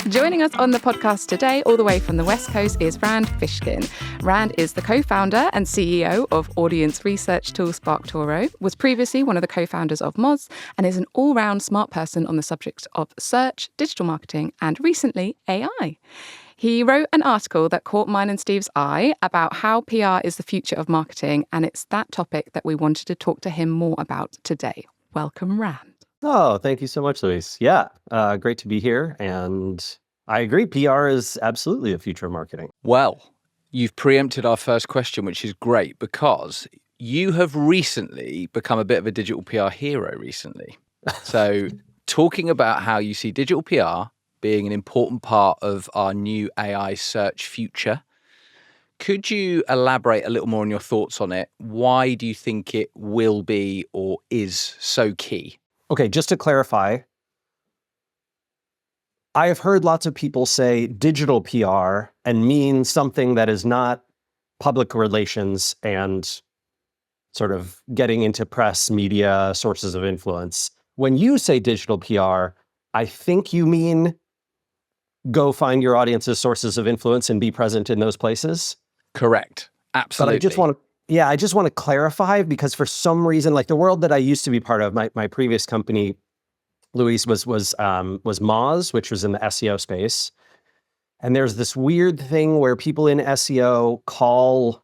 Joining us on the podcast today, all the way from the West Coast, is Rand Fishkin. Rand is the co-founder and CEO of audience research tool SparkToro, was previously one of the co-founders of Moz, and is an all-round smart person on the subject of search, digital marketing, and recently AI. He wrote an article that caught mine and Steve's eye about how PR is the future of marketing, and it's that topic that we wanted to talk to him more about today. Welcome, Rand. Oh, thank you so much, Louise. Yeah, great to be here. And I agree, PR is absolutely the future of marketing. Well, you've preempted our first question, which is great because you have recently become a bit of a digital PR hero recently. So talking about how you see digital PR being an important part of our new AI search future, could you elaborate a little more on your thoughts on it? Why do you think it will be or is so key? Okay, just to clarify, I have heard lots of people say digital PR and mean something that is not public relations and sort of getting into press, media, sources of influence. When you say digital PR, I think you mean go find your audience's sources of influence and be present in those places. Correct. Absolutely. But I just want to clarify, because for some reason, like the world that I used to be part of, my previous company, Luis, was Moz, which was in the SEO space. And there's this weird thing where people in SEO call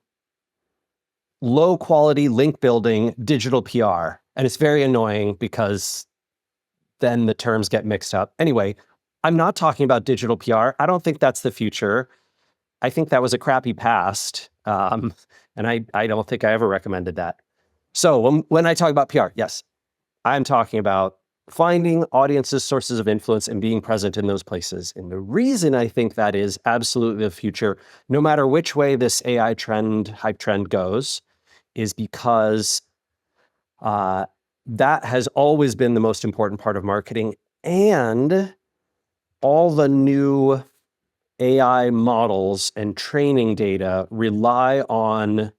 low quality link building digital PR. And it's very annoying because then the terms get mixed up. Anyway, I'm not talking about digital PR. I don't think that's the future. I think that was a crappy past. And I don't think I ever recommended that. So when I talk about PR, yes, I'm talking about finding audiences, sources of influence, and being present in those places. And the reason I think that is absolutely the future, no matter which way this AI trend, hype trend goes, is because that has always been the most important part of marketing. And all the new AI models and training data rely on,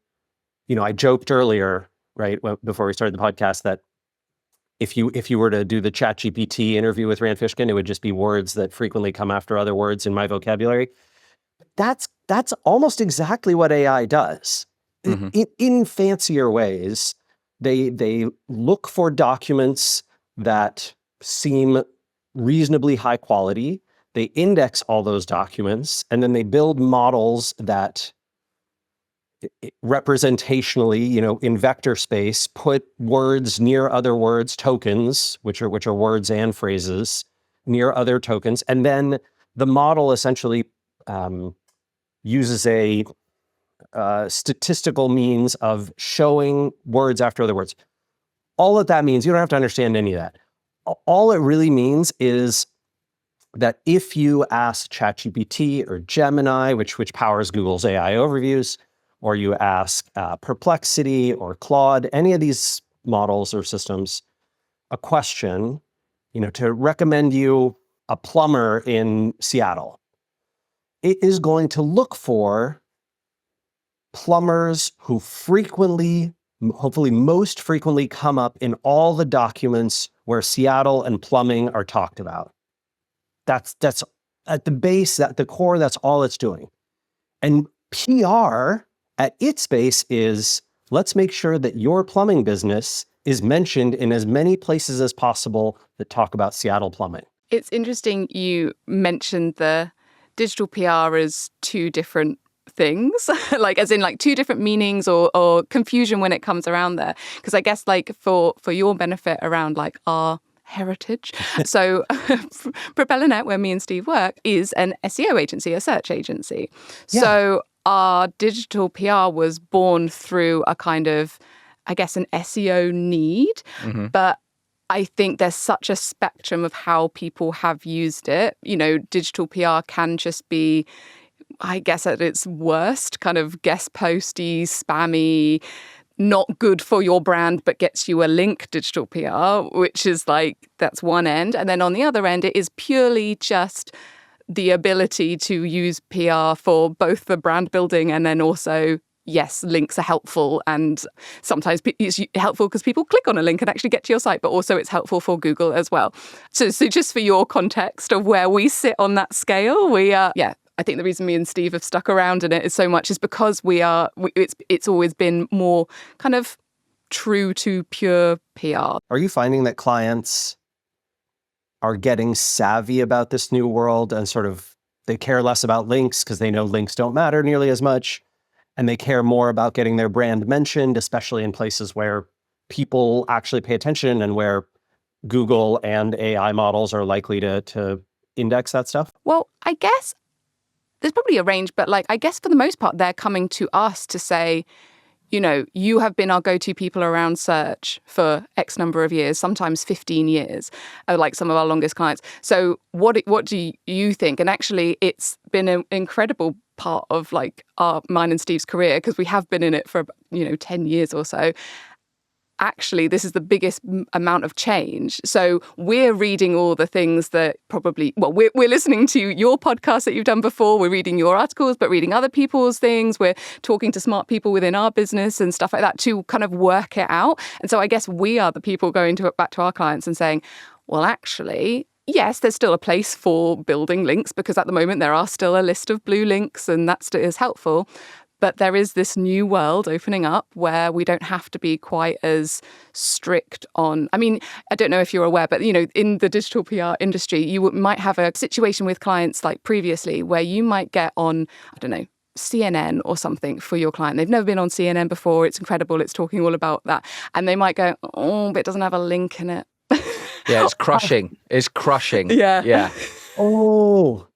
I joked earlier, right, before we started the podcast, that if you were to do the ChatGPT interview with Rand Fishkin, it would just be words that frequently come after other words in my vocabulary. That's almost exactly what AI does. Mm-hmm. In fancier ways, they look for documents that seem reasonably high quality. They index all those documents, and then they build models that representationally, in vector space, put words near other words, tokens, which are words and phrases, near other tokens. And then the model essentially uses a statistical means of showing words after other words. All that means, you don't have to understand any of that. All it really means is that if you ask ChatGPT or Gemini, which powers Google's AI overviews, or you ask Perplexity or Claude, any of these models or systems, a question, to recommend you a plumber in Seattle, it is going to look for plumbers who frequently, hopefully most frequently, come up in all the documents where Seattle and plumbing are talked about. That's at the base, at the core, that's all it's doing. And PR at its base is, let's make sure that your plumbing business is mentioned in as many places as possible that talk about Seattle plumbing. It's interesting you mentioned the digital PR as two different things, like as in like two different meanings or confusion when it comes around there. Because I guess like for your benefit around like our heritage. So PropellerNet, where me and Steve work, is an SEO agency, a search agency. Yeah. So our digital PR was born through a kind of, I guess, an SEO need. Mm-hmm. But I think there's such a spectrum of how people have used it. Digital PR can just be, I guess at its worst, kind of guest posty, spammy, not good for your brand, but gets you a link digital PR, which is like, that's one end. And then on the other end, it is purely just the ability to use PR for both the brand building and then also yes, links are helpful, and sometimes it's helpful because people click on a link and actually get to your site, but also it's helpful for Google as well. So just for your context of where we sit on that scale, I think the reason me and Steve have stuck around in it is so much is because it's always been more kind of true to pure PR. Are you finding that clients are getting savvy about this new world and sort of they care less about links because they know links don't matter nearly as much, and they care more about getting their brand mentioned, especially in places where people actually pay attention and where Google and AI models are likely to index that stuff? Well, I guess there's probably a range, but I guess for the most part, they're coming to us to say, you have been our go-to people around search for X number of years, sometimes 15 years, like some of our longest clients. So what do you think? And actually, it's been an incredible part of mine and Steve's career, because we have been in it for 10 years or so. Actually, this is the biggest amount of change. So we're reading all the things that we're listening to your podcast that you've done before. We're reading your articles, but reading other people's things. We're talking to smart people within our business and stuff like that to kind of work it out. And so I guess we are the people going back to our clients and saying, well, actually, yes, there's still a place for building links, because at the moment there are still a list of blue links and that is helpful. But there is this new world opening up where we don't have to be quite as strict on. I mean, I don't know if you're aware, but, in the digital PR industry, you might have a situation with clients like previously where you might get on, I don't know, CNN or something for your client. They've never been on CNN before. It's incredible. It's talking all about that. And they might go, oh, but it doesn't have a link in it. Yeah, it's crushing. It's crushing. Yeah. Oh,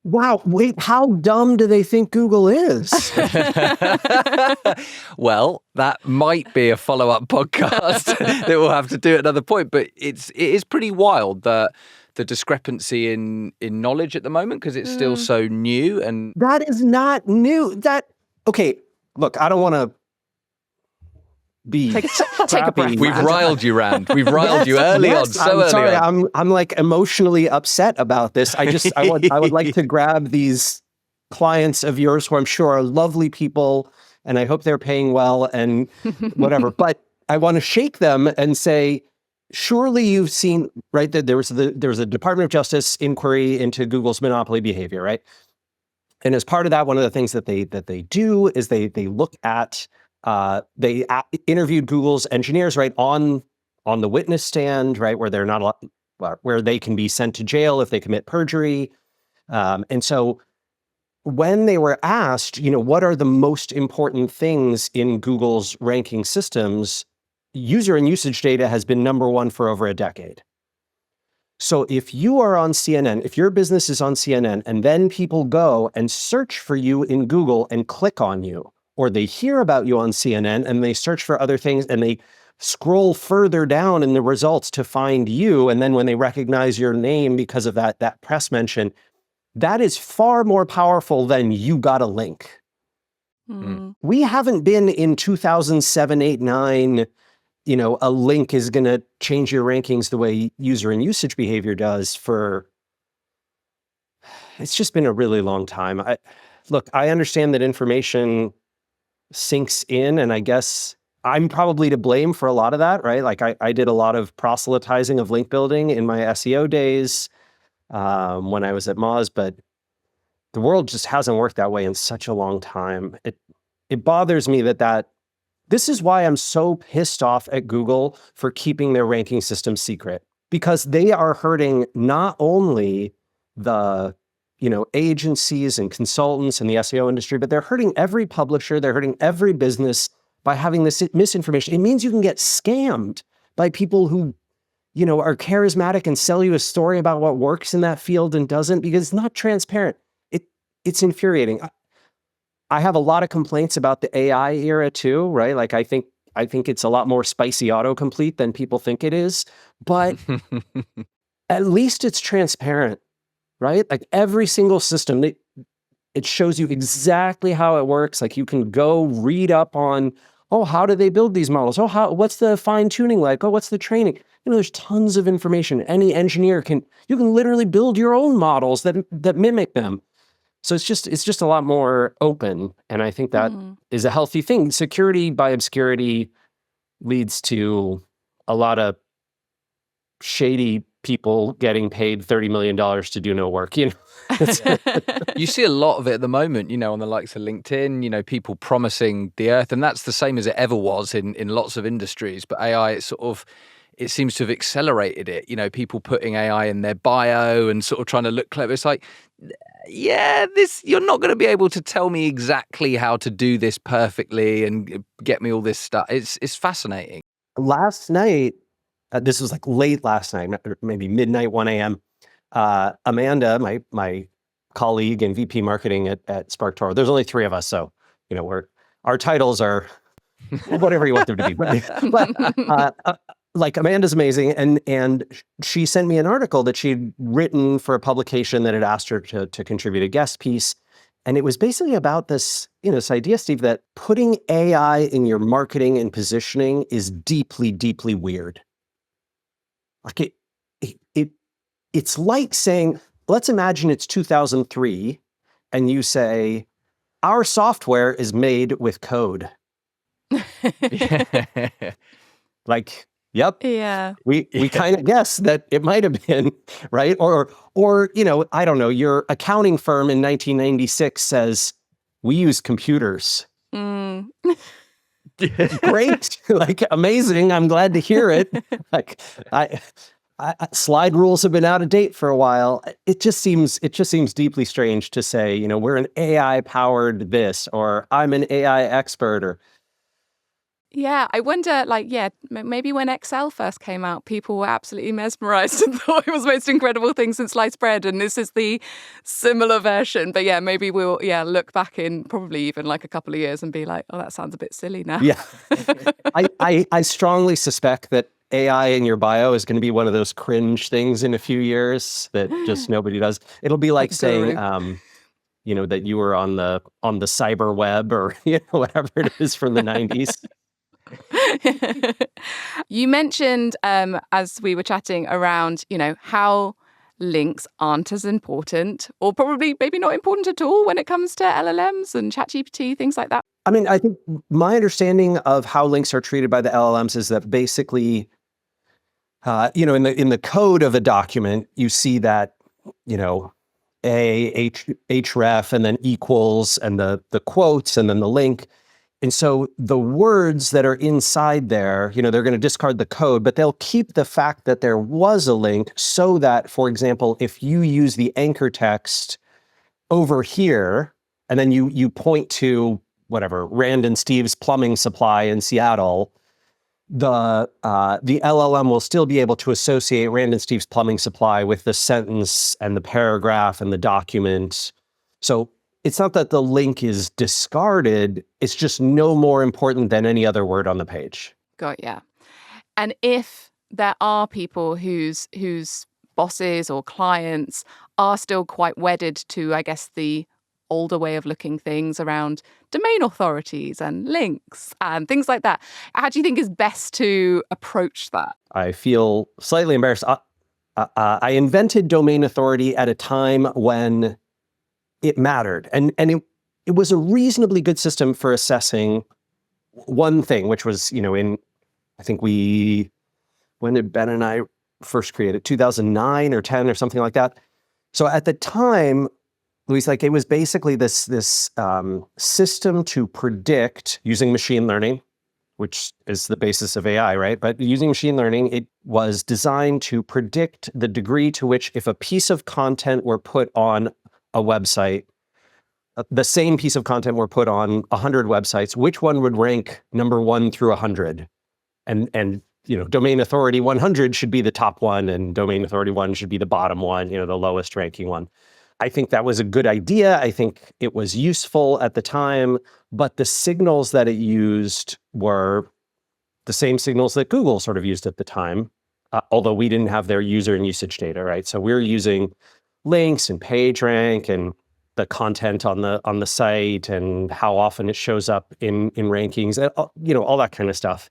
wow. Wait, how dumb do they think Google is? Well, that might be a follow-up podcast that we'll have to do at another point. But it is pretty wild, the discrepancy in knowledge at the moment, because it's still so new. And that is not new. Okay, look, I don't want to be take a breath. We've riled you, Rand. We've riled you early on. So I'm sorry. on. I'm emotionally upset about this. I would like to grab these clients of yours who I'm sure are lovely people, and I hope they're paying well and whatever. But I want to shake them and say, surely you've seen, right? That there was a Department of Justice inquiry into Google's monopoly behavior, right? And as part of that, one of the things that they do is they look at. They interviewed Google's engineers, right, on the witness stand, right, where they're not where they can be sent to jail if they commit perjury. And so when they were asked, what are the most important things in Google's ranking systems, user and usage data has been number one for over a decade. So if you are on CNN, if your business is on CNN, and then people go and search for you in Google and click on you, or they hear about you on CNN and they search for other things and they scroll further down in the results to find you, and then when they recognize your name because of that press mention, that is far more powerful than you got a link. We haven't been in 2007, 8, 9, a link is going to change your rankings the way user and usage behavior does it's just been a really long time. I understand that information sinks in, and I guess I'm probably to blame for a lot of that, right? I did a lot of proselytizing of link building in my SEO days when I was at Moz, but the world just hasn't worked that way in such a long time. It bothers me that this is why I'm so pissed off at Google for keeping their ranking system secret, because they are hurting not only the agencies and consultants in the SEO industry, but they're hurting every publisher, they're hurting every business by having this misinformation. It means you can get scammed by people who, are charismatic and sell you a story about what works in that field and doesn't, because it's not transparent. It's infuriating. I have a lot of complaints about the AI era too, right? I think it's a lot more spicy autocomplete than people think it is, but at least it's transparent. Right? Every single system, it shows you exactly how it works. You can go read up on, how do they build these models? What's the fine tuning like? What's the training? There's tons of information. Any engineer you can literally build your own models that mimic them. So it's just a lot more open, and I think that is a healthy thing. Security by obscurity leads to a lot of shady people getting paid $30 million to do no work. You know, You see a lot of it at the moment, on the likes of LinkedIn, people promising the earth, and that's the same as it ever was in lots of industries. But AI, it seems to have accelerated it. People putting AI in their bio and sort of trying to look clever. It's like, yeah, you're not going to be able to tell me exactly how to do this perfectly and get me all this stuff. It's fascinating. last night, this was like late last night, maybe midnight, 1 a.m. Amanda, my colleague and VP marketing at SparkToro. There's only 3 of us, so our titles are whatever you want them to be. But like Amanda's amazing, and she sent me an article that she'd written for a publication that had asked her to contribute a guest piece, and it was basically about this idea, Steve, that putting AI in your marketing and positioning is deeply, deeply weird. Like it's like saying, let's imagine it's 2003, and you say, our software is made with code. Like, yep. Yeah. We kind of guess that it might have been, right? Or I don't know, your accounting firm in 1996 says, we use computers. Great. Like, amazing. I'm glad to hear it. Like, I slide rules have been out of date for a while. It just seems deeply strange to say, we're an AI powered this, or I'm an AI expert, or Yeah, I wonder, maybe when Excel first came out, people were absolutely mesmerized and thought it was the most incredible thing since sliced bread, and this is the similar version. But yeah, maybe we'll look back in probably even like a couple of years and be like, oh, that sounds a bit silly now. Yeah. I strongly suspect that AI in your bio is going to be one of those cringe things in a few years that just nobody does. It'll be like saying, that you were on the cyber web, or whatever it is from the 90s. You mentioned as we were chatting around, how links aren't as important, or probably maybe not important at all when it comes to LLMs and ChatGPT, things like that. I mean, I think my understanding of how links are treated by the LLMs is that basically, in the code of a document, you see that, href and then equals and the quotes and then the link. And so the words that are inside there, they're going to discard the code, but they'll keep the fact that there was a link so that, for example, if you use the anchor text over here, and then you point to whatever, Rand and Steve's plumbing supply in Seattle, the LLM will still be able to associate Rand and Steve's plumbing supply with the sentence and the paragraph and the document. So it's not that the link is discarded, it's just no more important than any other word on the page. Got ya. And if there are people whose bosses or clients are still quite wedded to, I guess, the older way of looking things around domain authorities and links and things like that, how do you think is best to approach that? I feel slightly embarrassed. I invented domain authority at a time when it mattered. And it was a reasonably good system for assessing one thing, which was, I think when did Ben and I first create it? 2009 or 10 or something like that. So at the time, Luis, it was basically this system to predict using machine learning, which is the basis of AI, right? But using machine learning, it was designed to predict the degree to which if a piece of content were put on a website, the same piece of content were put on 100 websites, which one would rank number 1 through 100? And domain authority 100 should be the top one, and domain authority 1 should be the bottom one, the lowest ranking one. I think that was a good idea. I think it was useful at the time, but the signals that it used were the same signals that Google sort of used at the time, although we didn't have their user and usage data, right? So we're using links and page rank and the content on the site and how often it shows up in rankings, all that kind of stuff.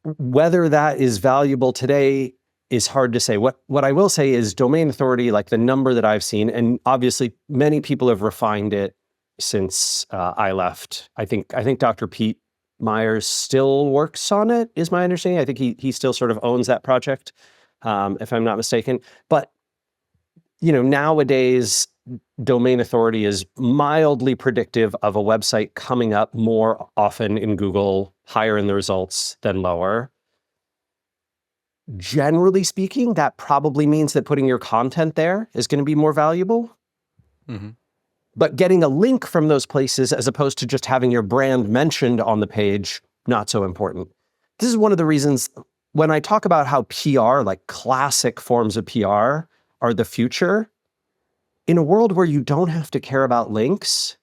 Whether that is valuable today, is hard to say. What I will say is domain authority, like the number that I've seen, and obviously many people have refined it since I left. I think Dr. Pete Myers still works on it, is my understanding. I think he still sort of owns that project, if I'm not mistaken. But nowadays, domain authority is mildly predictive of a website coming up more often in Google, higher in the results than lower. Generally speaking, that probably means that putting your content there is going to be more valuable. Mm-hmm. But getting a link from those places, as opposed to just having your brand mentioned on the page, not so important. This is one of the reasons when I talk about how PR, like classic forms of PR, are the future, in a world where you don't have to care about links,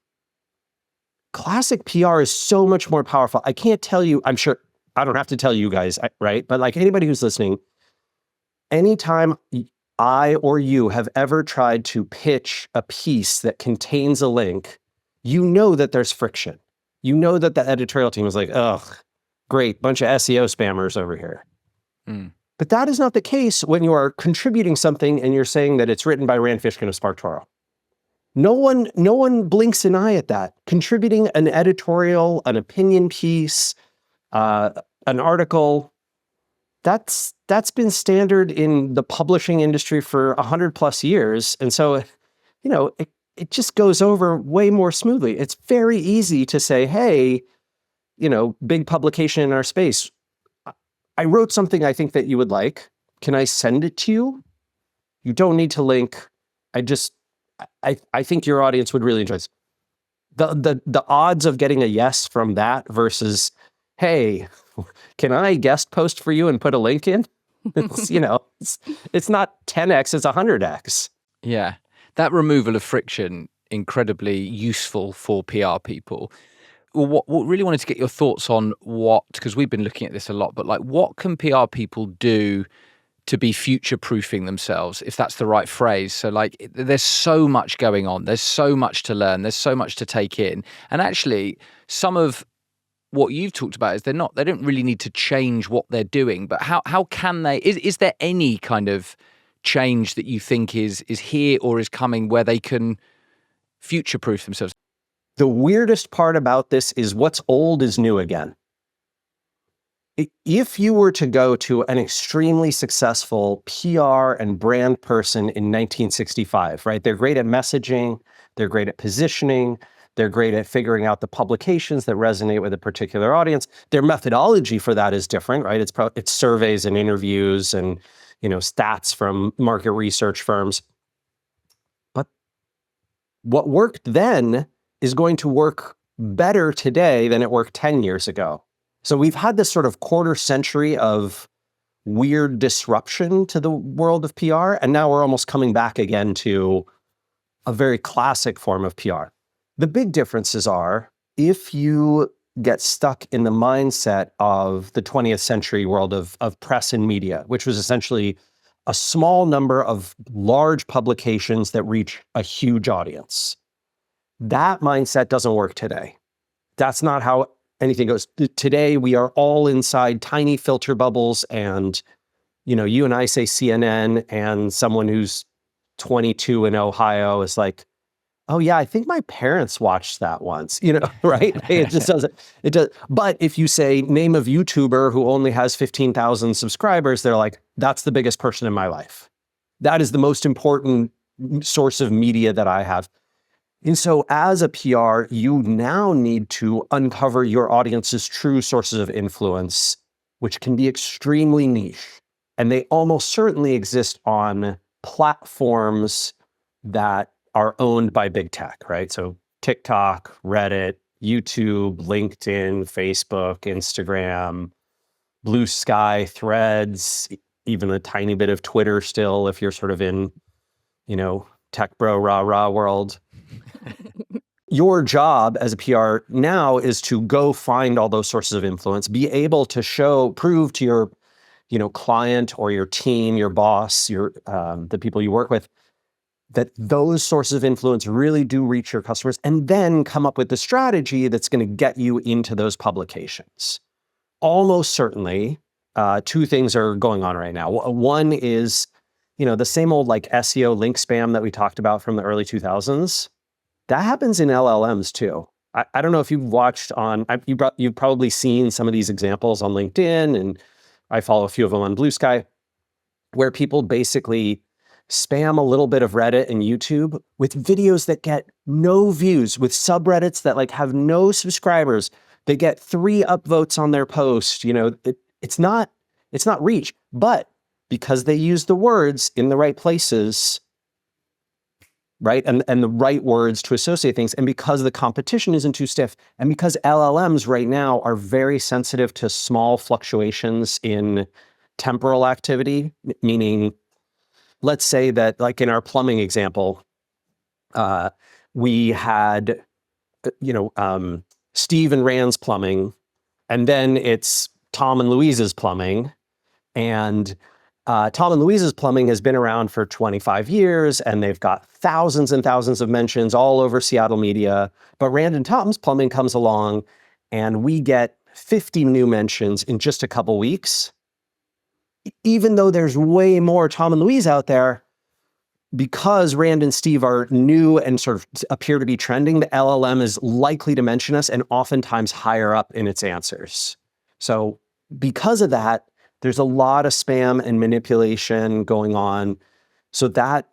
classic PR is so much more powerful. I can't tell you, I'm sure, I don't have to tell you guys, right? But like anybody who's listening, anytime I or you have ever tried to pitch a piece that contains a link, you know that there's friction. You know that the editorial team is like, ugh, great, bunch of SEO spammers over here. Mm. But that is not the case when you are contributing something and you're saying that it's written by Rand Fishkin of SparkToro. No one blinks an eye at that. Contributing an editorial, an opinion piece, an article, that's been standard in the publishing industry for 100+ years. And so, it just goes over way more smoothly. It's very easy to say, hey, big publication in our space, I wrote something I think that you would like. Can I send it to you? You don't need to link. I think your audience would really enjoy this. The odds of getting a yes from that versus, hey, can I guest post for you and put a link in? It's not 10x, it's 100x. Yeah. That removal of friction, incredibly useful for PR people. What really wanted to get your thoughts on because we've been looking at this a lot, but like what can PR people do to be future-proofing themselves, if that's the right phrase? So like there's so much going on. There's so much to learn. There's so much to take in. And actually some of what you've talked about is they don't really need to change what they're doing, but how can they, is there any kind of change that you think is here or is coming where they can future-proof themselves? The weirdest part about this is what's old is new again. If you were to go to an extremely successful PR and brand person in 1965, right? They're great at messaging, they're great at positioning, they're great at figuring out the publications that resonate with a particular audience. Their methodology for that is different, right? It's surveys and interviews and stats from market research firms. But what worked then is going to work better today than it worked 10 years ago. So we've had this sort of quarter century of weird disruption to the world of PR, and now we're almost coming back again to a very classic form of PR. The big differences are if you get stuck in the mindset of the 20th century world of press and media, which was essentially a small number of large publications that reach a huge audience. That mindset doesn't work today. That's not how anything goes. Today, we are all inside tiny filter bubbles and, you and I say CNN and someone who's 22 in Ohio is like, oh yeah, I think my parents watched that once, right? It just doesn't, it does. But if you say name of YouTuber who only has 15,000 subscribers, they're like, that's the biggest person in my life. That is the most important source of media that I have. And so as a PR, you now need to uncover your audience's true sources of influence, which can be extremely niche. And they almost certainly exist on platforms that are owned by big tech, right? So TikTok, Reddit, YouTube, LinkedIn, Facebook, Instagram, Blue Sky, Threads, even a tiny bit of Twitter still, if you're sort of in, tech bro, rah world. Your job as a PR now is to go find all those sources of influence, be able to prove to your, client or your team, your boss, the people you work with, that those sources of influence really do reach your customers, and then come up with the strategy that's going to get you into those publications. Almost certainly, two things are going on right now. One is, the same old like SEO link spam that we talked about from the early 2000s. That happens in LLMs too. I don't know if you've watched you've probably seen some of these examples on LinkedIn, and I follow a few of them on Blue Sky, where people basically spam a little bit of Reddit and YouTube with videos that get no views, with subreddits that like have no subscribers. They get 3 upvotes on their post. It's not reach, but because they use the words in the right places, right? And the right words to associate things. And because the competition isn't too stiff, and because LLMs right now are very sensitive to small fluctuations in temporal activity, meaning, let's say that like in our plumbing example, we had, Steve and Rand's plumbing, and then it's Tom and Louise's plumbing. And Tom and Louise's plumbing has been around for 25 years, and they've got thousands and thousands of mentions all over Seattle media. But Rand and Tom's plumbing comes along, and we get 50 new mentions in just a couple weeks. Even though there's way more Tom and Louise out there, because Rand and Steve are new and sort of appear to be trending, the LLM is likely to mention us and oftentimes higher up in its answers. So because of that, there's a lot of spam and manipulation going on. So that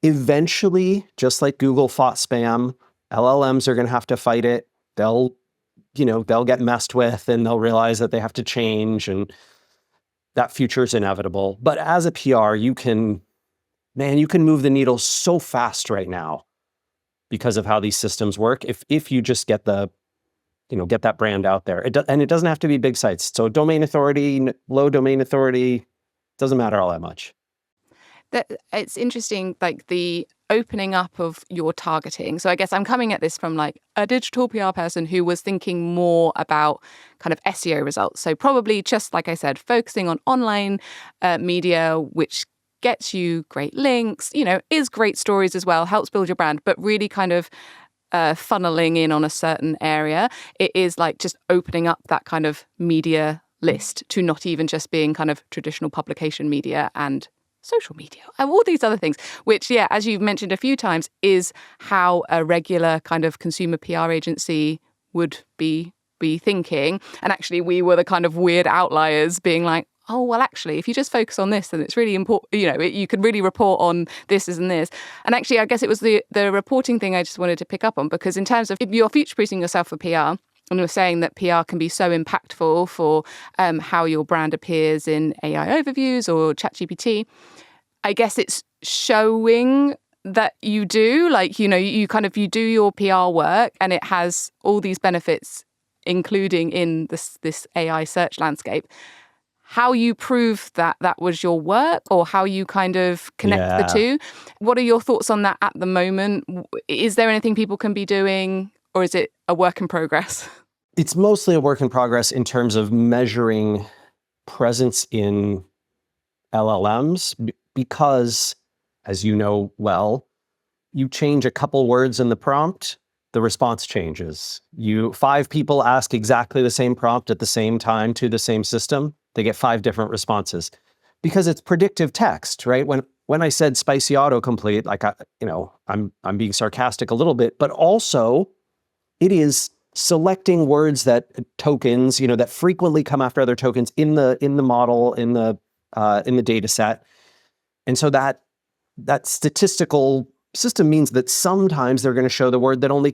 eventually, just like Google fought spam, LLMs are going to have to fight it. They'll get messed with, and they'll realize that they have to change, and that future is inevitable. But as a PR, you can move the needle so fast right now because of how these systems work. If you just get get that brand out there. And it doesn't have to be big sites. So domain authority, low domain authority, doesn't matter all that much. It's interesting, like the opening up of your targeting. So I guess I'm coming at this from like a digital PR person who was thinking more about kind of SEO results. So probably just like I said, focusing on online media, which gets you great links, is great stories as well, helps build your brand, but really kind of funneling in on a certain area. It is like just opening up that kind of media list to not even just being kind of traditional publication media and social media and all these other things, which, yeah, as you've mentioned a few times, is how a regular kind of consumer PR agency would be thinking. And actually, we were the kind of weird outliers being like, oh, well, actually, if you just focus on this, then it's really important, you could really report on this and this. And actually, I guess it was the reporting thing I just wanted to pick up on, because in terms of if you're future-proofing yourself for PR, and you're saying that PR can be so impactful for how your brand appears in AI overviews or ChatGPT, I guess it's showing that you do, like, you do your PR work and it has all these benefits, including in this AI search landscape. How you prove that was your work, or how you kind of connect the two. What are your thoughts on that at the moment? Is there anything people can be doing, or is it a work in progress? It's mostly a work in progress in terms of measuring presence in LLMs, because, as you know well, you change a couple words in the prompt, the response changes. 5 people ask exactly the same prompt at the same time to the same system, they get 5 different responses because it's predictive text, right? When I said spicy autocomplete, like I'm being sarcastic a little bit, but also it is selecting words tokens, that frequently come after other tokens in the model, in the data set. And so that statistical system means that sometimes they're going to show the word that only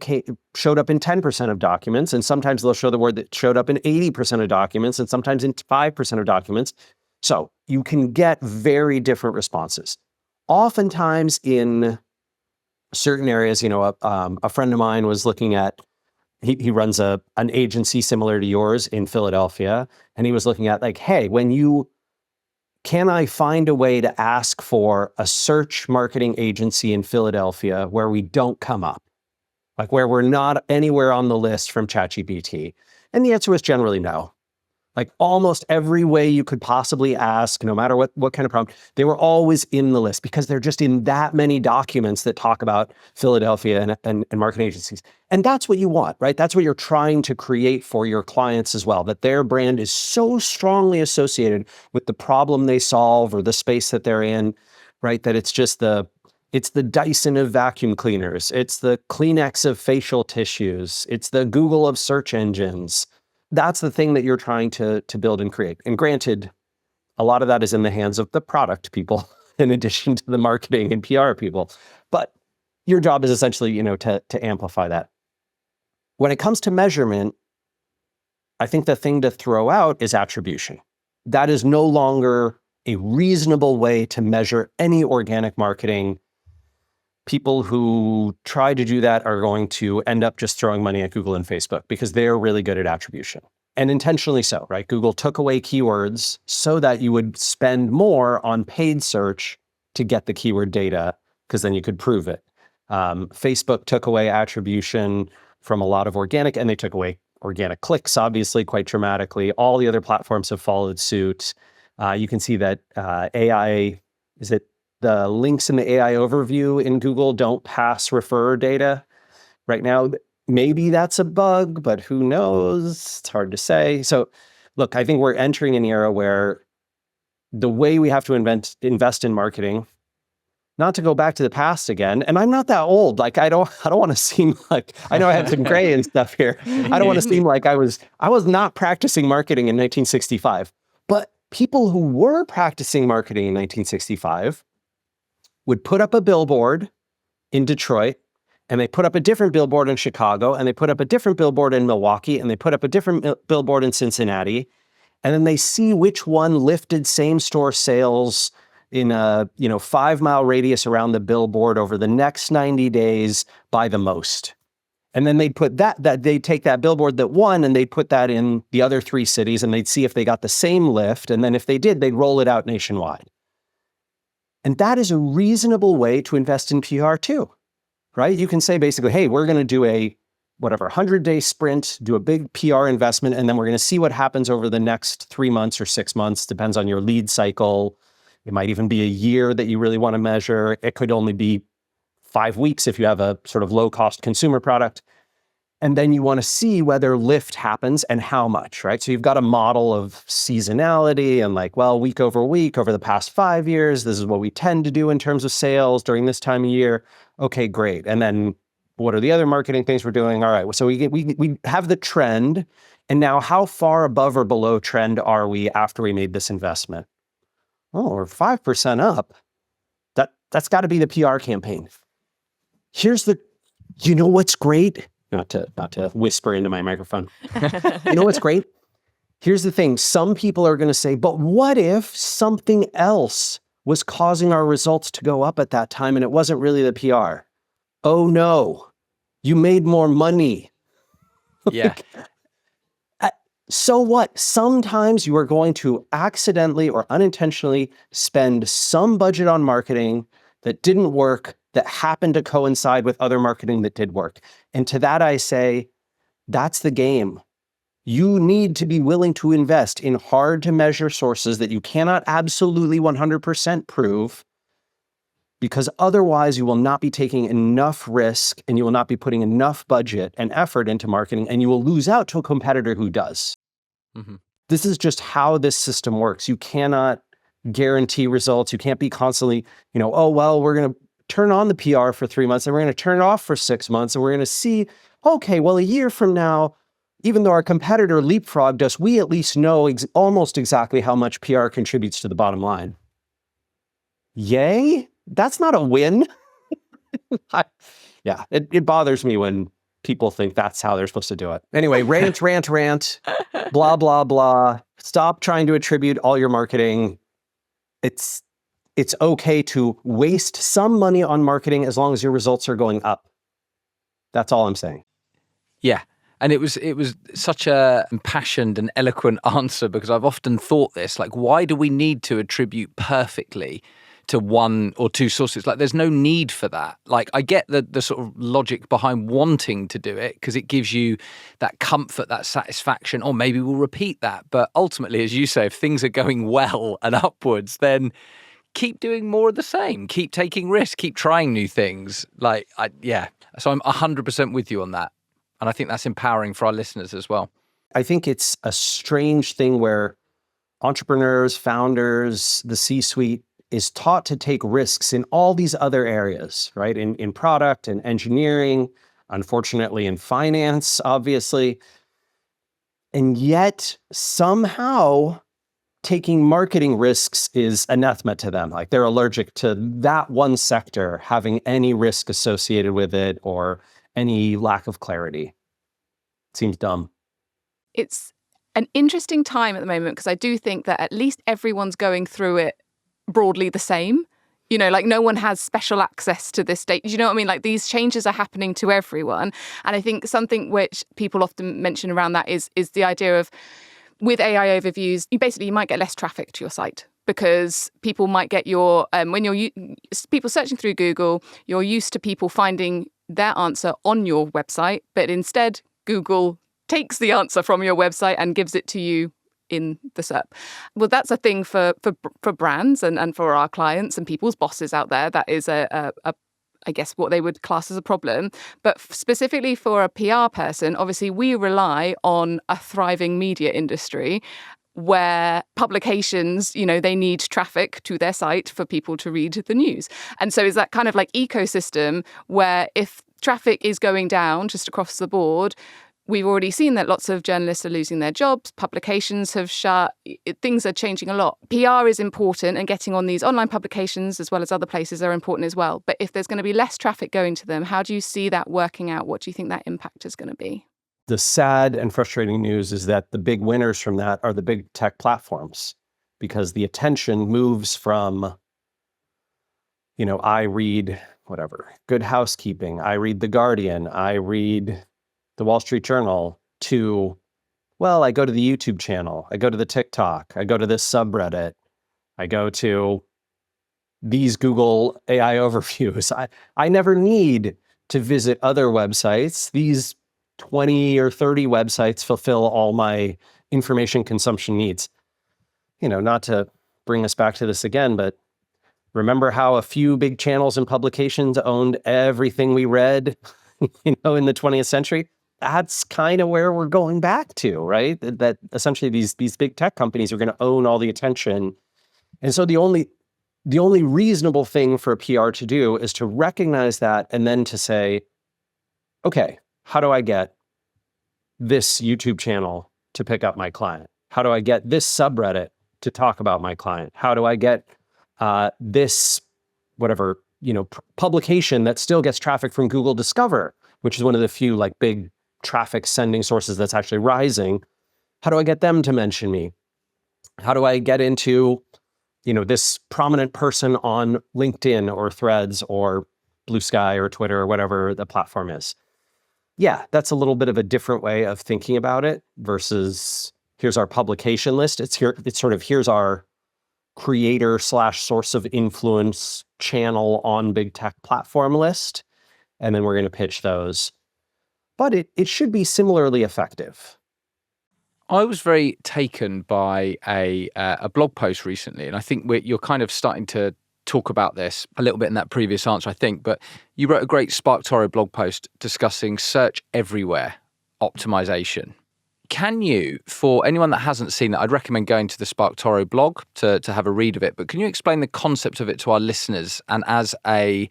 showed up in 10% of documents, and sometimes they'll show the word that showed up in 80% of documents, and sometimes in 5% of documents. So you can get very different responses. Oftentimes in certain areas, a friend of mine was looking at, he runs an agency similar to yours in Philadelphia, and he was looking at like, hey, can I find a way to ask for a search marketing agency in Philadelphia where we don't come up, like where we're not anywhere on the list from ChatGPT? And the answer was generally no. Like almost every way you could possibly ask, no matter what kind of problem, they were always in the list because they're just in that many documents that talk about Philadelphia and marketing agencies. And that's what you want, right? That's what you're trying to create for your clients as well, that their brand is so strongly associated with the problem they solve or the space that they're in, right? That it's the Dyson of vacuum cleaners. It's the Kleenex of facial tissues. It's the Google of search engines. That's the thing that you're trying to build and create. And granted, a lot of that is in the hands of the product people, in addition to the marketing and PR people. But your job is essentially, to amplify that. When it comes to measurement, I think the thing to throw out is attribution. That is no longer a reasonable way to measure any organic marketing. People who try to do that are going to end up just throwing money at Google and Facebook because they're really good at attribution. And intentionally so, right? Google took away keywords so that you would spend more on paid search to get the keyword data, because then you could prove it. Facebook took away attribution from a lot of organic, and they took away organic clicks, obviously, quite dramatically. All the other platforms have followed suit. You can see that AI, the links in the AI overview in Google don't pass refer data right now. Maybe that's a bug, but who knows? It's hard to say. So look, I think we're entering an era where the way we have to invest in marketing, not to go back to the past again, and I'm not that old. Like I don't want to seem like, I know I had some gray and stuff here. I don't want to seem like I was not practicing marketing in 1965. But people who were practicing marketing in 1965 would put up a billboard in Detroit, and they put up a different billboard in Chicago, and they put up a different billboard in Milwaukee, and they put up a different billboard in Cincinnati, and then they see which one lifted same-store sales in a 5-mile radius around the billboard over the next 90 days by the most. And then they'd put they'd take that billboard that won, and they'd put that in the other 3 cities, and they'd see if they got the same lift, and then if they did, they'd roll it out nationwide. And that is a reasonable way to invest in PR too, right? You can say basically, hey, we're going to do a 100-day sprint, do a big PR investment, and then we're going to see what happens over the next 3 months or 6 months, depends on your lead cycle. It might even be a year that you really want to measure. It could only be 5 weeks if you have a sort of low-cost consumer product. And then you want to see whether lift happens and how much, right? So you've got a model of seasonality and week over week over the past 5 years, this is what we tend to do in terms of sales during this time of year. Okay, great. And then what are the other marketing things we're doing? All right, so we have the trend. And now how far above or below trend are we after we made this investment? Oh, we're 5% up. That's got to be the PR campaign. You know what's great? Not to whisper into my microphone. You know what's great? Here's the thing. Some people are going to say, but what if something else was causing our results to go up at that time and it wasn't really the PR? Oh no, you made more money. Yeah. So what? Sometimes you are going to accidentally or unintentionally spend some budget on marketing that didn't work, that happened to coincide with other marketing that did work. And to that I say, that's the game. You need to be willing to invest in hard to measure sources that you cannot absolutely 100% prove, because otherwise you will not be taking enough risk and you will not be putting enough budget and effort into marketing, and you will lose out to a competitor who does. Mm-hmm. This is just how this system works. You cannot guarantee results. You can't be constantly, we're going to turn on the PR for 3 months and we're going to turn it off for 6 months and we're going to see, okay, well, a year from now, even though our competitor leapfrogged us, we at least know almost exactly how much PR contributes to the bottom line. Yay? That's not a win. It bothers me when people think that's how they're supposed to do it. Anyway, rant, blah, blah, blah. Stop trying to attribute all your marketing. It's okay to waste some money on marketing as long as your results are going up. That's all I'm saying. Yeah. And it was such a impassioned and eloquent answer, because I've often thought this, why do we need to attribute perfectly to one or two sources. Like, there's no need for that. Like, I get the sort of logic behind wanting to do it because it gives you that comfort, that satisfaction, or maybe we'll repeat that. But ultimately, as you say, if things are going well and upwards, then keep doing more of the same, keep taking risks, keep trying new things. So I'm 100% with you on that. And I think that's empowering for our listeners as well. I think it's a strange thing where entrepreneurs, founders, the C-suite is taught to take risks in all these other areas, right? In product and engineering, unfortunately in finance, obviously. And yet somehow taking marketing risks is anathema to them. Like, they're allergic to that one sector having any risk associated with it or any lack of clarity. Seems dumb. It's an interesting time at the moment because I do think that at least everyone's going through it broadly the same. You know, like, no one has special access to this data. You know what I mean? Like, these changes are happening to everyone. And I think something which people often mention around that is the idea of, with AI overviews, you might get less traffic to your site because people might get people searching through Google, you're used to people finding their answer on your website, but instead Google takes the answer from your website and gives it to you in the SERP. Well, that's a thing for brands and for our clients and people's bosses out there. That is I guess what they would class as a problem. But specifically for a PR person, obviously we rely on a thriving media industry where publications, they need traffic to their site for people to read the news. And so is that kind of like ecosystem where if traffic is going down just across the board, we've already seen that lots of journalists are losing their jobs, publications have shut, things are changing a lot. PR is important, and getting on these online publications as well as other places are important as well. But if there's going to be less traffic going to them, how do you see that working out? What do you think that impact is going to be? The sad and frustrating news is that the big winners from that are the big tech platforms, because the attention moves from, I read whatever, Good Housekeeping, I read The Guardian, I read the Wall Street Journal, to, well, I go to the YouTube channel, I go to the TikTok, I go to this subreddit, I go to these Google AI overviews. I never need to visit other websites. These 20 or 30 websites fulfill all my information consumption needs. Not to bring us back to this again, but remember how a few big channels and publications owned everything we read, in the 20th century? That's kind of where we're going back to, right? That essentially these big tech companies are going to own all the attention. And so the only reasonable thing for a PR to do is to recognize that and then to say, okay, how do I get this YouTube channel to pick up my client? How do I get this subreddit to talk about my client? How do I get this whatever, publication that still gets traffic from Google Discover, which is one of the few big traffic sending sources that's actually rising? How do I get them to mention me? How do I get into, this prominent person on LinkedIn or Threads or Blue Sky or Twitter or whatever the platform is? Yeah, that's a little bit of a different way of thinking about it versus here's our publication list. Here's our creator/source of influence channel on big tech platform list. And then we're going to pitch those. But it should be similarly effective. I was very taken by a blog post recently, and I think you're kind of starting to talk about this a little bit in that previous answer, I think, but you wrote a great SparkToro blog post discussing search everywhere optimization. Can you, for anyone that hasn't seen it, I'd recommend going to the SparkToro blog to have a read of it, but can you explain the concept of it to our listeners? And as a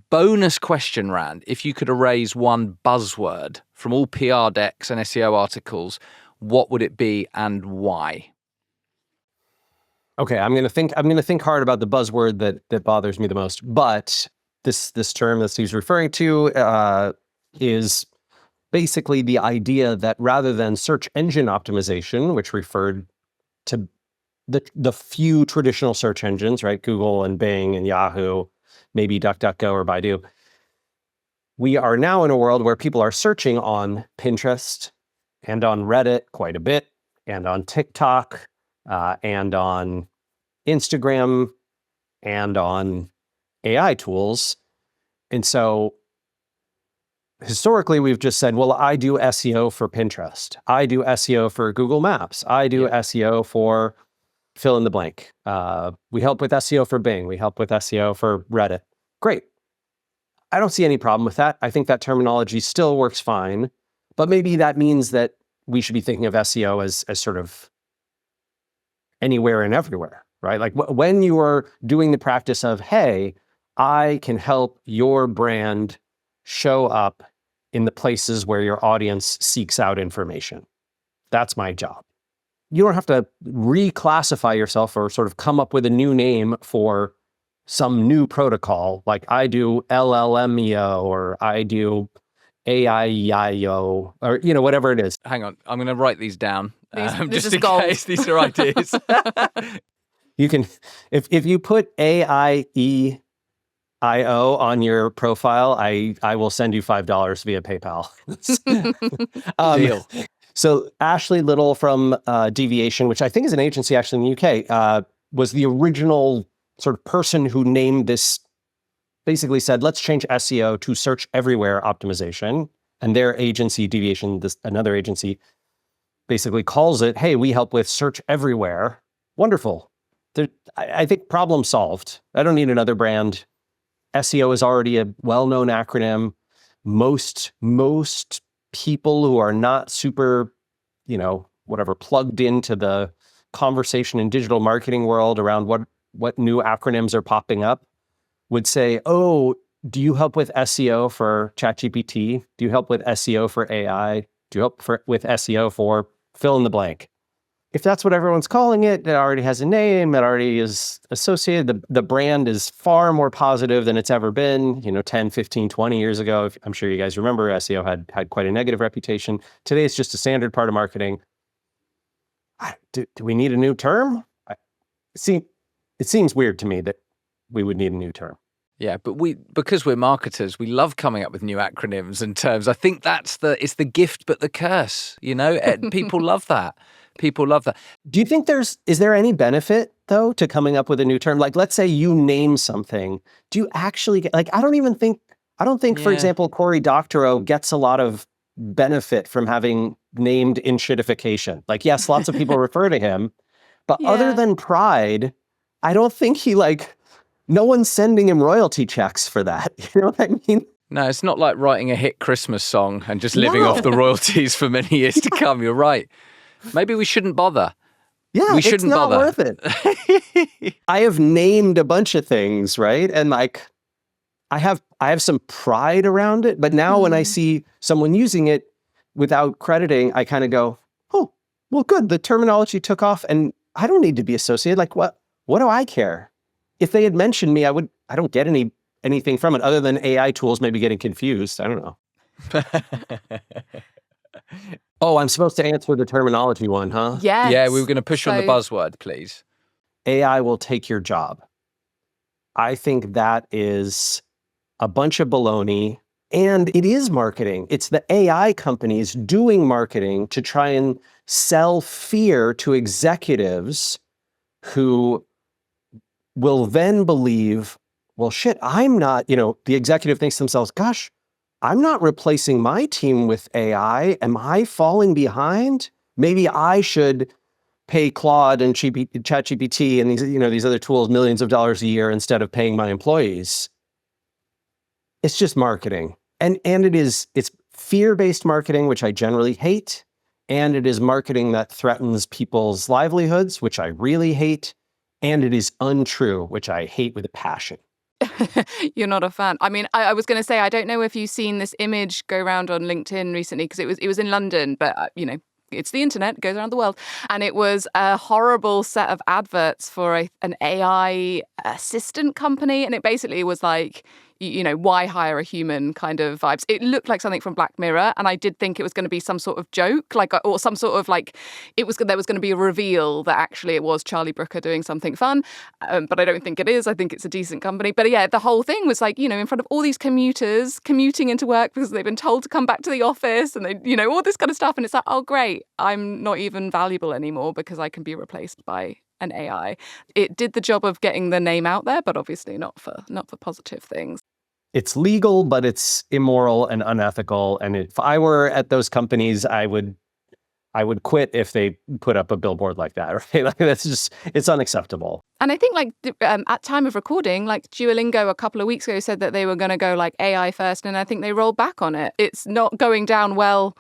bonus question, Rand, if you could erase one buzzword from all PR decks and SEO articles, what would it be and why? Okay, I'm going to think hard about the buzzword that bothers me the most. But this term that Steve's referring to is basically the idea that rather than search engine optimization, which referred to the few traditional search engines, right, Google and Bing and Yahoo, maybe DuckDuckGo or Baidu, we are now in a world where people are searching on Pinterest and on Reddit quite a bit, and on TikTok, and on Instagram, and on AI tools. And so historically, we've just said, well, I do SEO for Pinterest. I do SEO for Google Maps. I do SEO for fill in the blank. We help with SEO for Bing. We help with SEO for Reddit. Great. I don't see any problem with that. I think that terminology still works fine, but maybe that means that we should be thinking of SEO as sort of anywhere and everywhere, right? Like when you are doing the practice of, hey, I can help your brand show up in the places where your audience seeks out information. That's my job. You don't have to reclassify yourself or sort of come up with a new name for some new protocol, like I do LLMEO or I do AIEIO or, whatever it is. Hang on, I'm going to write these down This just is in gold. case these are ideas. You can, if you put AIEIO on your profile, I will send you $5 via PayPal. Deal. So Ashley Little from Deviation, which I think is an agency actually in the UK, was the original sort of person who named this, basically said, let's change SEO to search everywhere optimization. And their agency, Deviation, another agency, basically calls it, hey, we help with search everywhere. Wonderful. I think problem solved. I don't need another brand. SEO is already a well-known acronym. Most people who are not super, plugged into the conversation in digital marketing world around what new acronyms are popping up would say, oh, do you help with SEO for ChatGPT? Do you help with SEO for AI? Do you help with SEO for fill in the blank? If that's what everyone's calling it, it already has a name, it already is associated. The brand is far more positive than it's ever been, 10, 15, 20 years ago. I'm sure you guys remember SEO had quite a negative reputation. Today, it's just a standard part of marketing. Do we need a new term? It seems weird to me that we would need a new term. Yeah, but because we're marketers, we love coming up with new acronyms and terms. I think it's the gift but the curse, People love that. People love that. Do you think is there any benefit though to coming up with a new term? Like, let's say you name something. Do you actually get, I don't think, for example, Cory Doctorow gets a lot of benefit from having named enshittification. Like, yes, lots of people refer to him, but other than pride, I don't think no one's sending him royalty checks for that. You know what I mean? No, it's not like writing a hit Christmas song and just living off the royalties for many years to come. You're right. Maybe we shouldn't bother. Yeah, we shouldn't it's not bother. worth it. I have named a bunch of things, right? And I have some pride around it. But now when I see someone using it without crediting, I kind of go, oh, well, good. The terminology took off and I don't need to be associated. Like, what do I care? If they had mentioned me, I don't get anything from it other than AI tools maybe getting confused. I don't know. Oh, I'm supposed to answer the terminology one, huh? Yes. Yeah, we were going to push on the buzzword, please. AI will take your job. I think that is a bunch of baloney, and it is marketing. It's the AI companies doing marketing to try and sell fear to executives who will then believe, well, shit, I'm not, the executive thinks to themselves, gosh, I'm not replacing my team with AI. Am I falling behind? Maybe I should pay Claude and ChatGPT and these other tools millions of dollars a year instead of paying my employees. It's just marketing. And it's fear-based marketing, which I generally hate. And it is marketing that threatens people's livelihoods, which I really hate. And it is untrue, which I hate with a passion. You're not a fan. I mean, I was going to say, I don't know if you've seen this image go around on LinkedIn recently, because it was in London, but it's the internet, it goes around the world. And it was a horrible set of adverts for an AI assistant company. And it basically was like, why hire a human kind of vibes. It looked like something from Black Mirror. And I did think it was going to be some sort of joke, or some sort of there was going to be a reveal that actually it was Charlie Brooker doing something fun. But I don't think it is. I think it's a decent company. But yeah, the whole thing was in front of all these commuters commuting into work because they've been told to come back to the office and they, all this kind of stuff. And it's like, oh, great. I'm not even valuable anymore because I can be replaced by an AI. It did the job of getting the name out there, but obviously not for positive things. It's legal, but it's immoral and unethical. And if I were at those companies, I would quit if they put up a billboard like that. Right? Like it's unacceptable. And I think at time of recording, like Duolingo a couple of weeks ago said that they were going to go like AI first, and I think they rolled back on it. It's not going down well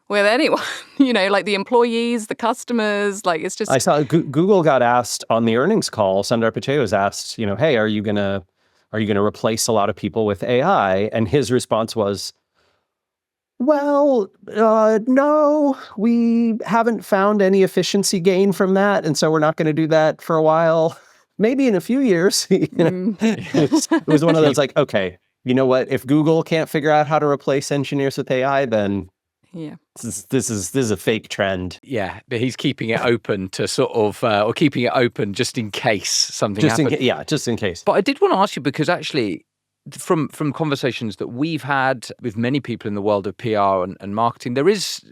with anyone, like the employees, the customers, like it's just. I saw Google got asked on the earnings call. Sundar Pichai was asked, hey, are you gonna replace a lot of people with AI? And his response was, well, no, we haven't found any efficiency gain from that, and so we're not going to do that for a while. Maybe in a few years. It was one of those like, okay, you know what? If Google can't figure out how to replace engineers with AI, then yeah, this is a fake trend. Yeah, but he's keeping it open to sort of, or keeping it open just in case something happens. Just in case. But I did want to ask you, because actually, from conversations that we've had with many people in the world of PR and marketing, there is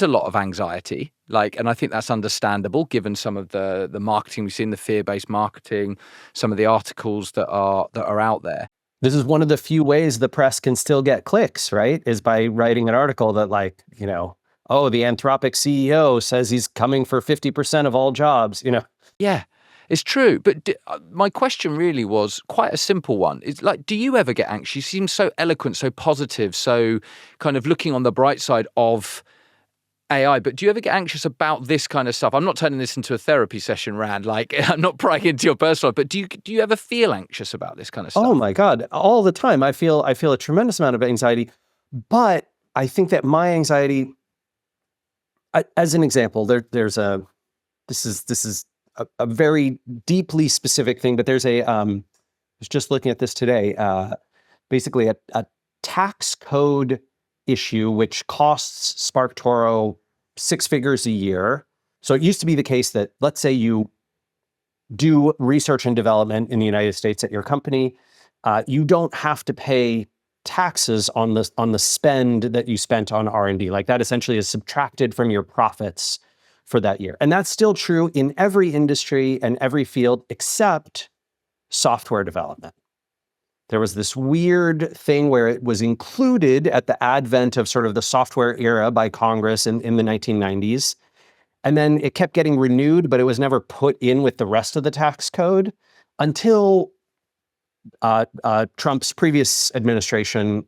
a lot of anxiety, and I think that's understandable given some of the marketing we've seen, the fear-based marketing, some of the articles that are out there. This is one of the few ways the press can still get clicks, right? Is by writing an article that the Anthropic CEO says he's coming for 50% of all jobs, Yeah. It's true, but my question really was quite a simple one. It's like, do you ever get anxious? You seem so eloquent, so positive, so kind of looking on the bright side of AI, but do you ever get anxious about this kind of stuff? I'm not turning this into a therapy session, Rand. I'm not prying into your personal life, but do you ever feel anxious about this kind of stuff? Oh my God, all the time. I feel a tremendous amount of anxiety, but I think that my anxiety, as an example, this is a very deeply specific thing, but there's I was just looking at this today, basically a tax code issue which costs SparkToro 6 figures a year. So it used to be the case that, let's say you do research and development in the United States at your company, you don't have to pay taxes on the spend that you spent on R&D. Like that essentially is subtracted from your profits for that year. And that's still true in every industry and every field except software development. There was this weird thing where it was included at the advent of sort of the software era by Congress in the 1990s. And then it kept getting renewed, but it was never put in with the rest of the tax code until Trump's previous administration,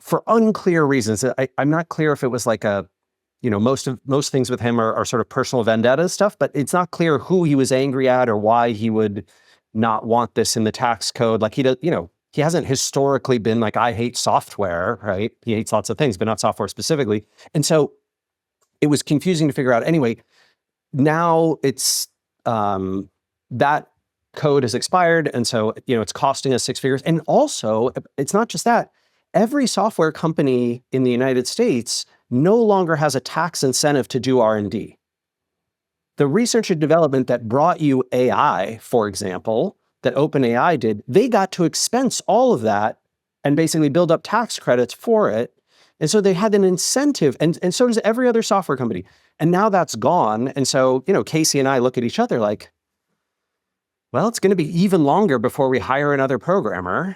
for unclear reasons. I'm not clear if it was like most things with him are sort of personal vendetta stuff, but it's not clear who he was angry at or why he would not want this in the tax code. Like he hasn't historically been like, I hate software, right? He hates lots of things, but not software specifically. And so it was confusing to figure out. Anyway, now it's that code has expired. And so, it's costing us 6 figures. And also, it's not just that. Every software company in the United States no longer has a tax incentive to do R&D. The research and development that brought you AI, for example, that OpenAI did, they got to expense all of that and basically build up tax credits for it. And so they had an incentive, and so does every other software company. And now that's gone. And so, Casey and I look at each other like, well, it's going to be even longer before we hire another programmer,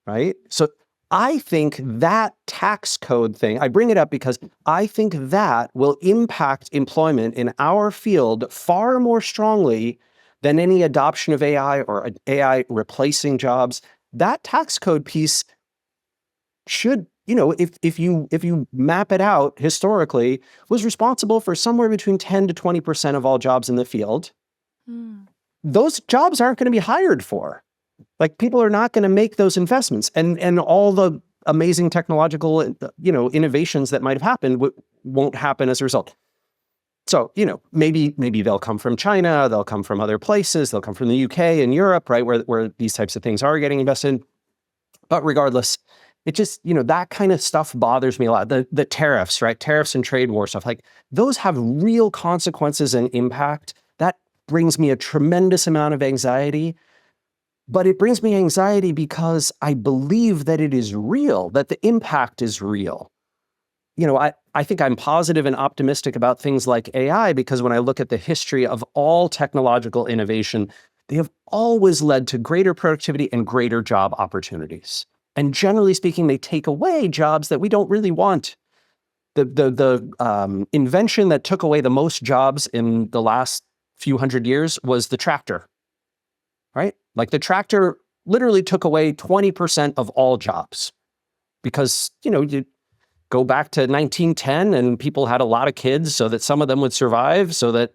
right? So I think that tax code thing, I bring it up because I think that will impact employment in our field far more strongly than any adoption of AI or AI replacing jobs. That tax code piece should, if you map it out historically, was responsible for somewhere between 10 to 20% of all jobs in the field. Those jobs aren't going to be hired for. Like people are not going to make those investments, and all the amazing technological, innovations that might have happened won't happen as a result. So, maybe they'll come from China, they'll come from other places, they'll come from the UK and Europe, right, where these types of things are getting invested in. But regardless, it just, that kind of stuff bothers me a lot. The tariffs, right, tariffs and trade war stuff, like those have real consequences and impact. That brings me a tremendous amount of anxiety. But it brings me anxiety because I believe that it is real, that the impact is real. I think I'm positive and optimistic about things like AI because when I look at the history of all technological innovation, they have always led to greater productivity and greater job opportunities. And generally speaking, they take away jobs that we don't really want. The invention that took away the most jobs in the last few hundred years was the tractor, right? Like the tractor literally took away 20% of all jobs because, you go back to 1910 and people had a lot of kids so that some of them would survive, so that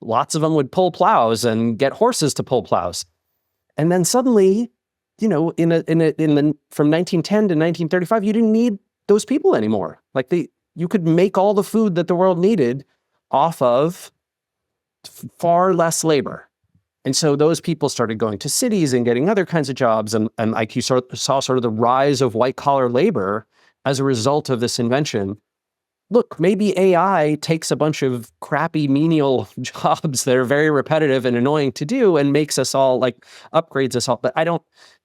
lots of them would pull plows and get horses to pull plows. And then suddenly, from 1910 to 1935, you didn't need those people anymore. Like you could make all the food that the world needed off of far less labor. And so those people started going to cities and getting other kinds of jobs. And like you saw sort of the rise of white collar labor as a result of this invention. Look, maybe AI takes a bunch of crappy menial jobs that are very repetitive and annoying to do and makes us all upgrades us all. But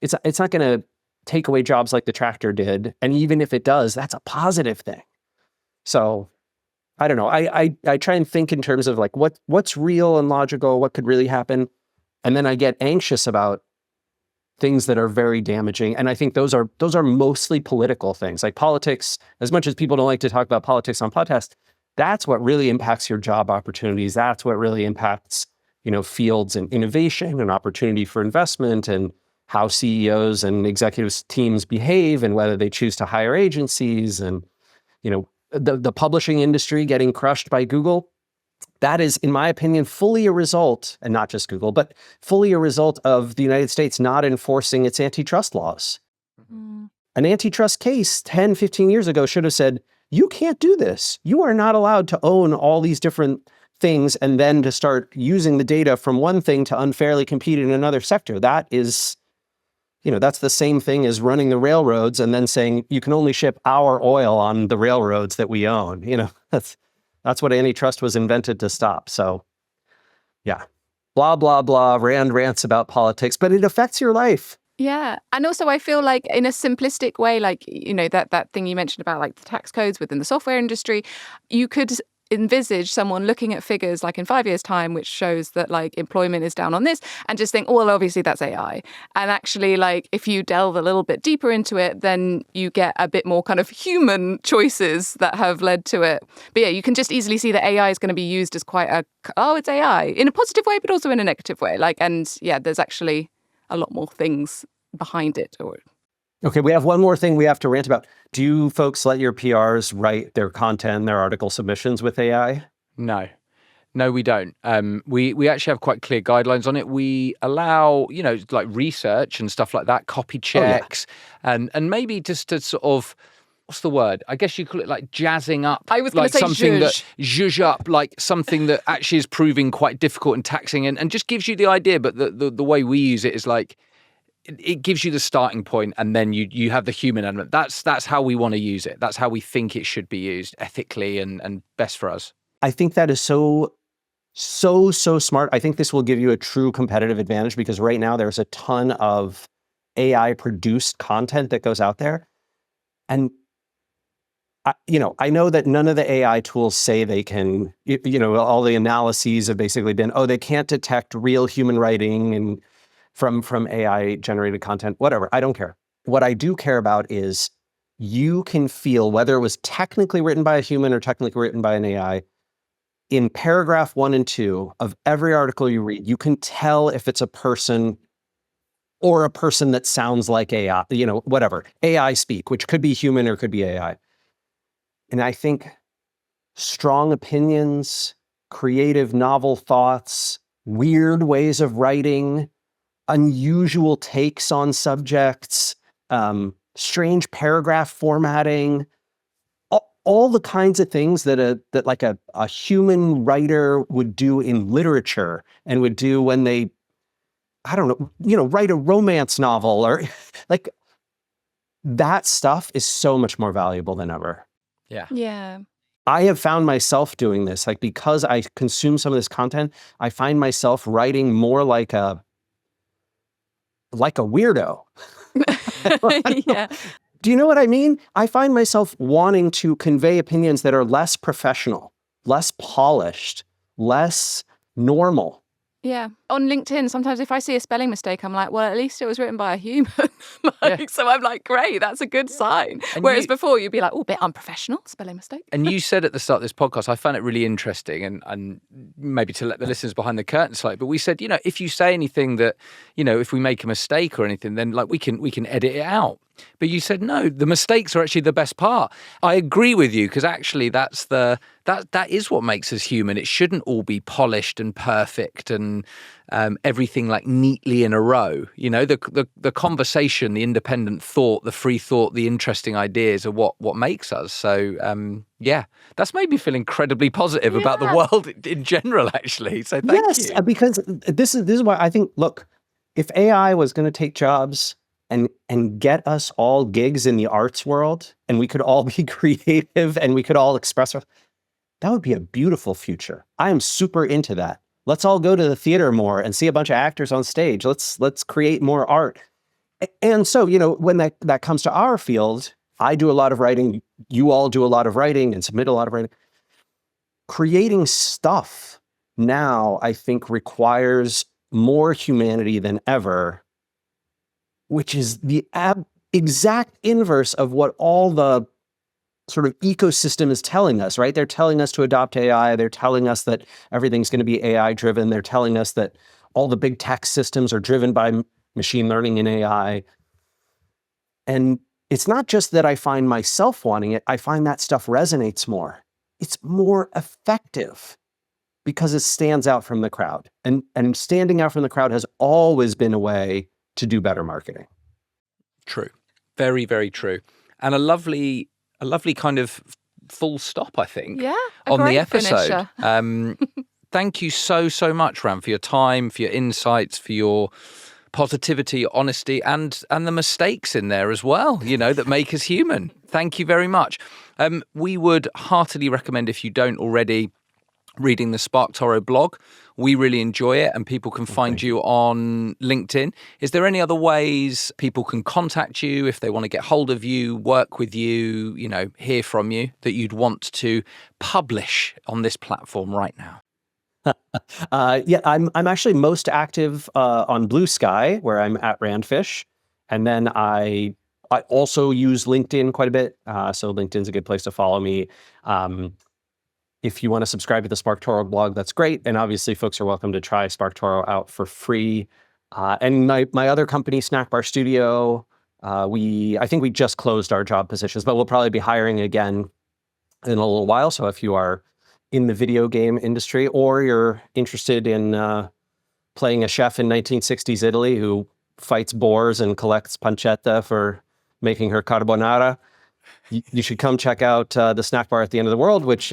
it's not going to take away jobs like the tractor did. And even if it does, that's a positive thing. So I don't know. I try and think in terms of what's real and logical, what could really happen. And then I get anxious about things that are very damaging. And I think those are mostly political things. Like politics, as much as people don't like to talk about politics on podcasts, that's what really impacts your job opportunities. That's what really impacts, fields and innovation and opportunity for investment and how CEOs and executive teams behave and whether they choose to hire agencies and, the publishing industry getting crushed by Google. That is, in my opinion, fully a result, and not just Google, but fully a result of the United States not enforcing its antitrust laws. Mm. An antitrust case 10, 15 years ago should have said, you can't do this. You are not allowed to own all these different things and then to start using the data from one thing to unfairly compete in another sector. That is, that's the same thing as running the railroads and then saying you can only ship our oil on the railroads that we own. That's what antitrust was invented to stop. So, yeah, blah, blah, blah, Rand rants about politics, but it affects your life. Yeah. And also I feel like in a simplistic way, that thing you mentioned about the tax codes within the software industry, you could envisage someone looking at figures in 5 years' time, which shows that employment is down on this, and just think, oh, well, obviously that's AI. And actually, if you delve a little bit deeper into it, then you get a bit more kind of human choices that have led to it. But yeah, you can just easily see that AI is going to be used as quite it's AI in a positive way, but also in a negative way. There's actually a lot more things behind it. Okay, we have one more thing we have to rant about. Do you folks let your PRs write their content, their article submissions with AI? No, we don't. We actually have quite clear guidelines on it. We allow, research and stuff like that, copy checks, and maybe just to sort of, what's the word? I guess you call it jazzing up. I was going to say something zhuzh. that zhuzh up, something that actually is proving quite difficult and taxing, and just gives you the idea. But the way we use it is it gives you the starting point, and then you have the human element. That's how we want to use it. That's how we think it should be used ethically and best for us. I think that is so smart. I think this will give you a true competitive advantage because right now there's a ton of AI produced content that goes out there. And I know that none of the AI tools say they can, all the analyses have basically been, they can't detect real human writing and from AI generated content, whatever. I don't care. What I do care about is you can feel whether it was technically written by a human or technically written by an AI. In paragraph 1 and 2 of every article you read, you can tell if it's a person or a person that sounds like AI, whatever, AI speak, which could be human or could be AI. And I think strong opinions, creative, novel thoughts, weird ways of writing, unusual takes on subjects, strange paragraph formatting, all the kinds of things that a human writer would do in literature and would do when they, write a romance novel or that stuff is so much more valuable than ever. Yeah. Yeah. I have found myself doing this, because I consume some of this content, I find myself writing more like a weirdo. Yeah. Do you know what I mean? I find myself wanting to convey opinions that are less professional, less polished, less normal. Yeah. On LinkedIn, sometimes if I see a spelling mistake, I'm like, well, at least it was written by a human. So I'm like, great, that's a good sign. And Whereas before you'd be like, oh, a bit unprofessional, spelling mistake. And you said at the start of this podcast, I found it really interesting and maybe to let the listeners behind the curtain slightly, but we said, if you say anything that, if we make a mistake or anything, then like we can edit it out. But you said, no, the mistakes are actually the best part. I agree with you because actually that is what makes us human. It shouldn't all be polished and perfect and everything like neatly in a row. The conversation, the independent thought, the free thought, the interesting ideas are what makes us. So, that's made me feel incredibly positive about the world in general, actually. So thank you. Yes, because this is why I think, look, if AI was going to take jobs and get us all gigs in the arts world, and we could all be creative and we could all express ourselves, that would be a beautiful future. I am super into that. Let's all go to the theater more and see a bunch of actors on stage. Let's create more art. And so, when that comes to our field, I do a lot of writing, you all do a lot of writing and submit a lot of writing. Creating stuff now, I think, requires more humanity than ever, which is the exact inverse of what all the sort of ecosystem is telling us, right? They're telling us to adopt AI. They're telling us that everything's going to be AI driven. They're telling us that all the big tech systems are driven by machine learning and AI. And it's not just that I find myself wanting it. I find that stuff resonates more. It's more effective because it stands out from the crowd. And standing out from the crowd has always been a way to do better marketing. True. Very, very true. And a lovely kind of full stop, I think, on the episode. Thank you so much, Ram, for your time, for your insights, for your positivity, honesty, and the mistakes in there as well, that make us human. Thank you very much. We would heartily recommend, if you don't already, reading the SparkToro blog. We really enjoy it, and people can find you on LinkedIn. Is there any other ways people can contact you if they want to get hold of you, work with you, hear from you, that you'd want to publish on this platform right now? I'm actually most active on Blue Sky, where I'm at Randfish, and then I also use LinkedIn quite a bit. So LinkedIn's a good place to follow me. If you want to subscribe to the SparkToro blog, that's great. And obviously, folks are welcome to try SparkToro out for free. And my other company, Snackbar Studio, I think we just closed our job positions, but we'll probably be hiring again in a little while. So if you are in the video game industry, or you're interested in playing a chef in 1960s Italy who fights boars and collects pancetta for making her carbonara, you should come check out the Snack Bar at the End of the World, which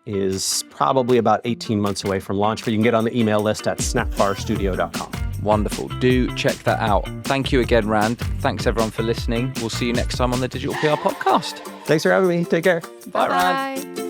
is probably about 18 months away from launch, but you can get on the email list at snackbarstudio.com. Wonderful. Do check that out. Thank you again, Rand. Thanks, everyone, for listening. We'll see you next time on the Digital PR Podcast. Thanks for having me. Take care. Bye, Rand.